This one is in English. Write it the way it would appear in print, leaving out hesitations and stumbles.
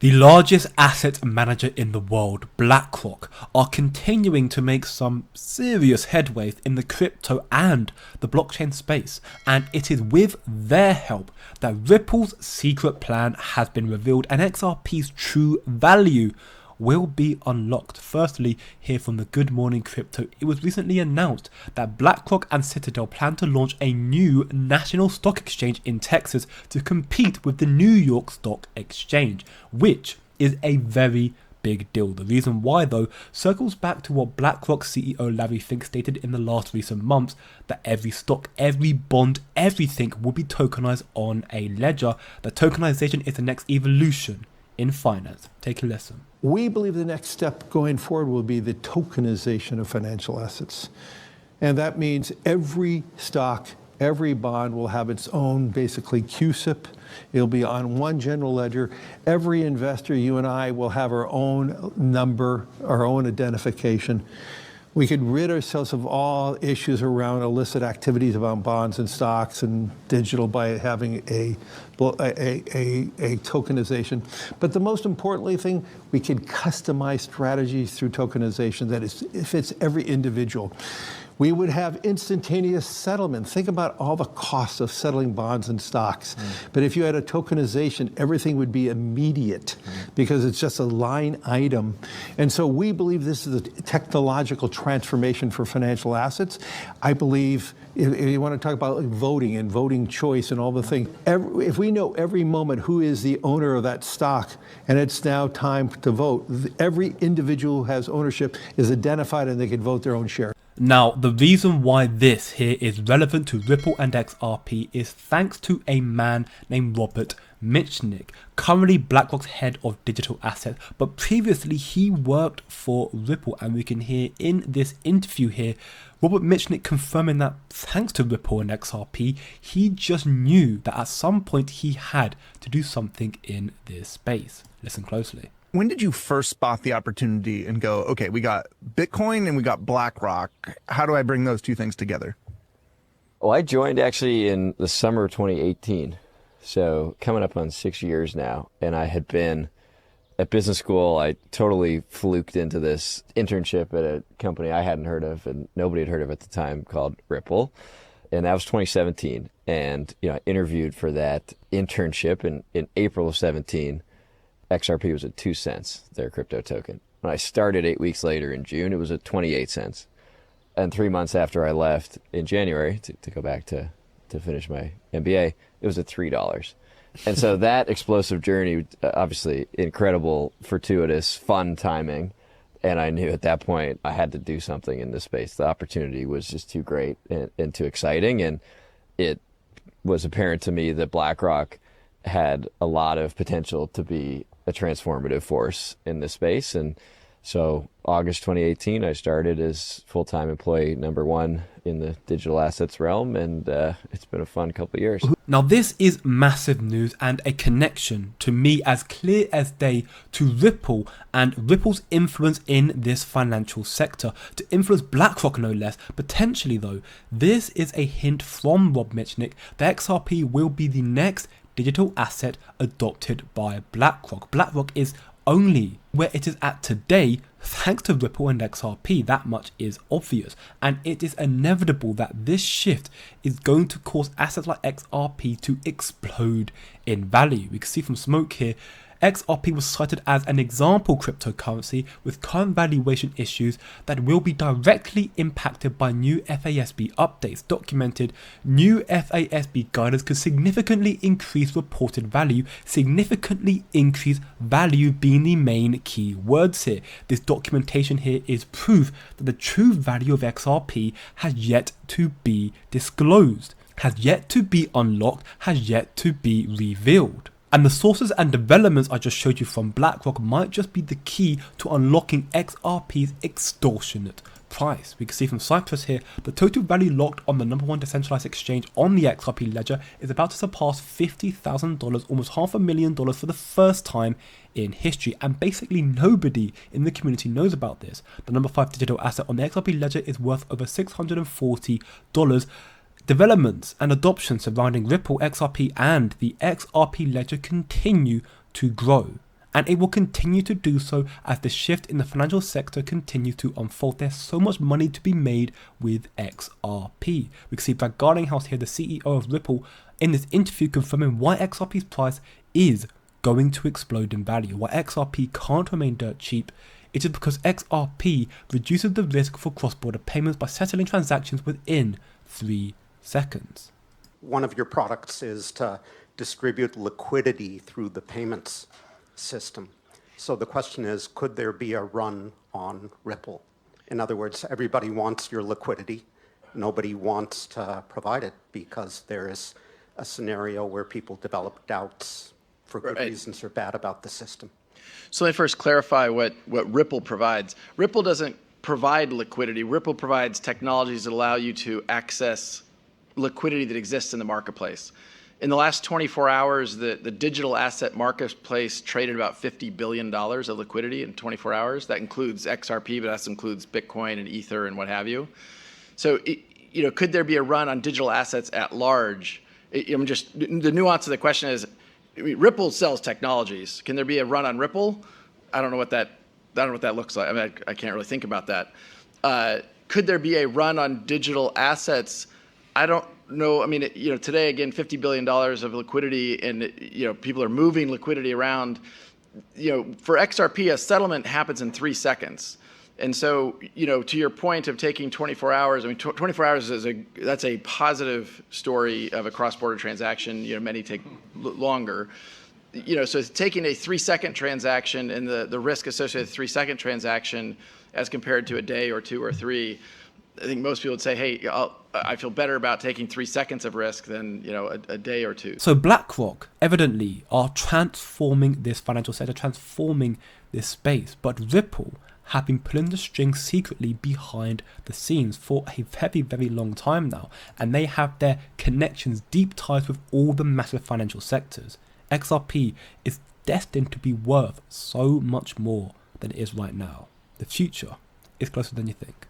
The largest asset manager in the world, Blackrock, are continuing to make some serious headway in the crypto and the blockchain space, and it is with their help that Ripple's secret plan has been revealed and XRP's true value will be unlocked. Firstly, here from the Good Morning Crypto, it was recently announced that BlackRock and Citadel plan to launch a new national stock exchange in Texas to compete with the New York Stock Exchange, which is a very big deal. The reason why, though, circles back to what BlackRock CEO Larry Fink stated in the last recent months, that every stock, every bond, everything will be tokenized on a ledger. That tokenization is the next evolution in finance. Take a listen. We believe the next step going forward will be the tokenization of financial assets. And that means every stock, every bond will have its own, basically, CUSIP. It'll be on one general ledger. Every investor, you and I, will have our own number, our own identification. We could rid ourselves of all issues around illicit activities about bonds and stocks and digital by having a tokenization. But the most importantly thing, we can customize strategies through tokenization that fits every individual. We would have instantaneous settlement. Think about all the costs of settling bonds and stocks. But if you had a tokenization, everything would be immediate because it's just a line item. And so we believe this is a technological transformation for financial assets. I believe if you want to talk about voting and voting choice and all the things, if we know every moment who is the owner of that stock and it's now time to vote, every individual who has ownership is identified and they can vote their own share. Now, the reason why this here is relevant to Ripple and XRP is thanks to a man named Robert Mitchnick, currently BlackRock's head of digital assets, but previously he worked for Ripple, and we can hear in this interview here Robert Mitchnick confirming that thanks to Ripple and XRP, he just knew that at some point he had to do something in this space. Listen closely. When did you first spot the opportunity and go, okay, we got Bitcoin and we got BlackRock. How do I bring those two things together? Well, I joined actually in the summer of 2018. So coming up on 6 years now. And I had been at business school. I totally fluked into this internship at a company I hadn't heard of and nobody had heard of at the time called Ripple. And that was 2017. And I interviewed for that internship in April of 17. XRP was at 2 cents, their crypto token. When I started 8 weeks later in June, it was at 28 cents. And 3 months after I left in January to go back to finish my MBA, it was at $3. And so that explosive journey, obviously incredible, fortuitous, fun timing. And I knew at that point I had to do something in this space. The opportunity was just too great and too exciting. And it was apparent to me that BlackRock had a lot of potential to be a transformative force in this space. And so August 2018, I started as full-time employee number 1 in the digital assets realm, and it's been a fun couple of years. Now this is massive news and a connection to me as clear as day to Ripple and Ripple's influence in this financial sector, to influence BlackRock no less. Potentially though, this is a hint from Rob Mitchnick that XRP will be the next digital asset adopted by BlackRock. BlackRock is only where it is at today thanks to Ripple and XRP. That much is obvious, and it is inevitable that this shift is going to cause assets like XRP to explode in value. We can see from Smoke here, XRP was cited as an example cryptocurrency with current valuation issues that will be directly impacted by new FASB updates. Documented new FASB guidance could significantly increase reported value, significantly increase value being the main key words here. This documentation here is proof that the true value of XRP has yet to be disclosed, has yet to be unlocked, has yet to be revealed. And the sources and developments I just showed you from BlackRock might just be the key to unlocking XRP's extortionate price. We can see from Cyprus here, the total value locked on the #1 decentralized exchange on the XRP ledger is about to surpass $50,000, almost $500,000 for the first time in history. And basically nobody in the community knows about this. The #5 digital asset on the XRP ledger is worth over $640. Developments and adoption surrounding Ripple, XRP and the XRP ledger continue to grow. and it will continue to do so as the shift in the financial sector continues to unfold. There's so much money to be made with XRP. We can see Brad Garlinghouse here, the CEO of Ripple, in this interview confirming why XRP's price is going to explode in value. Why XRP can't remain dirt cheap. It is because XRP reduces the risk for cross-border payments by settling transactions within 3 seconds. One of your products is to distribute liquidity through the payments system. So the question is, could there be a run on Ripple? In other words, everybody wants your liquidity. Nobody wants to provide it because there is a scenario where people develop doubts for good reasons or bad about the system. So let me first clarify what Ripple provides. Ripple doesn't provide liquidity. Ripple provides technologies that allow you to access liquidity that exists in the marketplace. In the last 24 hours, the digital asset marketplace traded about $50 billion of liquidity in 24 hours. That includes XRP, but that includes Bitcoin and Ether and what have you. So, could there be a run on digital assets at large? The nuance of the question is, Ripple sells technologies. Can there be a run on Ripple? I don't know what that looks like. I mean, I can't really think about that. Could there be a run on digital assets? I don't know. I mean, today, again, $50 billion of liquidity, and people are moving liquidity around. For XRP, a settlement happens in 3 seconds. And so, to your point of taking 24 hours, I mean, 24 hours that's a positive story of a cross-border transaction. Many take longer. So taking a 3-second transaction and the risk associated with a 3-second transaction as compared to a day or 2 or 3, I think most people would say, hey, I feel better about taking 3 seconds of risk than a day or 2. So BlackRock evidently are transforming this financial sector, transforming this space, but Ripple have been pulling the strings secretly behind the scenes for a very, very long time now, and they have their connections, deep ties with all the massive financial sectors. XRP is destined to be worth so much more than it is right now. The future is closer than you think.